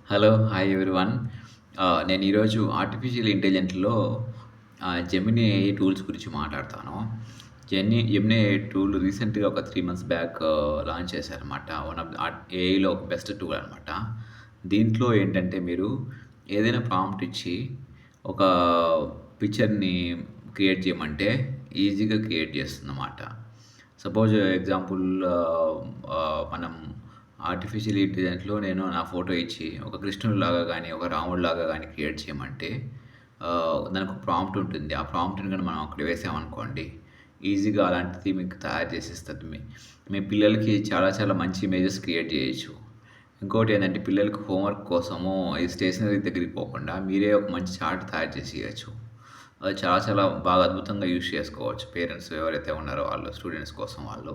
Hello. Hi everyone. నేను ఈరోజు artificial ఇంటెలిజెంట్‌లో Gemini AI tools గురించి మాట్లాడతాను. జెమినీ ఏఐ టూల్ రీసెంట్‌గా ఒక 3 మంత్స్ బ్యాక్ లాంచ్ చేశారనమాట. వన్ ఆఫ్ ద ఏఐలో ఒక బెస్ట్ టూల్ అనమాట. దీంట్లో ఏంటంటే మీరు ఏదైనా ప్రాంప్ట్ ఇచ్చి ఒక పిక్చర్‌ని క్రియేట్ చేయమంటే ఈజీగా క్రియేట్ చేస్తుందన్నమాట. సపోజ్ ఎగ్జాంపుల్ మనం ఆర్టిఫిషియల్ ఇంటెలిజెన్స్‌లో నేను నా ఫోటో ఇచ్చి ఒక కృష్ణుడిలాగా గాని, ఒక రాముడిలాగా గాని క్రియేట్ చేయమంటే దానికొక ప్రాంప్ట్ ఉంటుంది. ఆ ప్రాంప్ట్‌ని గాని మనం అక్కడ వేసామనుకోండి, ఈజీగా అలాంటిది మీకు తయారు చేసిస్తది. మీ మీ పిల్లలకి చాలా చాలా మంచి ఇమేజెస్ క్రియేట్ చేయొచ్చు. ఇంకోటేంటంటే పిల్లలకి హోంవర్క్ కోసము ఈ స్టేషనరీ దగ్గరికి పోకుండా మీరే ఒక మంచి చార్ట్ తయారు చేసి ఇయచ్చు. అది చాలా చాలా బాగా అద్భుతంగా యూజ్ చేసుకోవచ్చు. పేరెంట్స్ ఎవరైతే ఉన్నారో వాళ్ళు స్టూడెంట్స్ కోసం వాళ్ళు.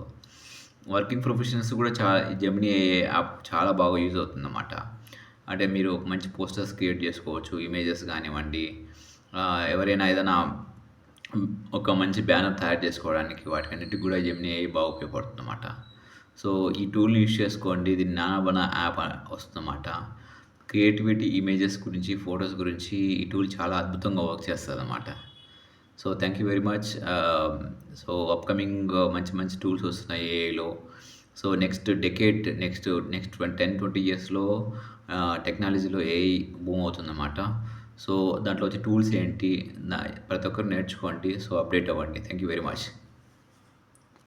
వర్కింగ్ ప్రొఫెషనల్స్ కూడా ఈ జెమినీ ఏఐ యాప్ చాలా బాగా యూజ్ అవుతుందన్నమాట. అంటే మీరు ఒక మంచి పోస్టర్స్ క్రియేట్ చేసుకోవచ్చు. ఇమేజెస్ గానివ్వండి, ఎవరైనా ఏదైనా ఒక మంచి బ్యానర్ తయారు చేసుకోవడానికి వాటికన్నిటికి కూడా జెమినీ ఏఐ బాగా ఉపయోగపడుతుందన్నమాట. సో, ఈ టూల్‌ని యూజ్ చేసుకోండి. ఇది నానోబన యాప్ వస్తుందన్నమాట. క్రియేటివిటీ, ఇమేజెస్ గురించి, ఫోటోస్ గురించి ఈ టూల్ చాలా అద్భుతంగా వర్క్ చేస్తదన్నమాట. So, thank you very much. So, upcoming మంచి మంచి టూల్స్ వస్తున్నాయి ఏఐలో. సో, నెక్స్ట్ డెకేడ్ నెక్స్ట్ 10, 20 ఇయర్స్‌లో టెక్నాలజీలో ఏఐ బూమ్ అవుతుందన్నమాట. సో, దాంట్లో వచ్చే టూల్స్ ఏంటి? ప్రతి ఒక్కరు నేర్చుకోండి. సో, అప్‌డేట్ అవ్వండి. Thank you very much.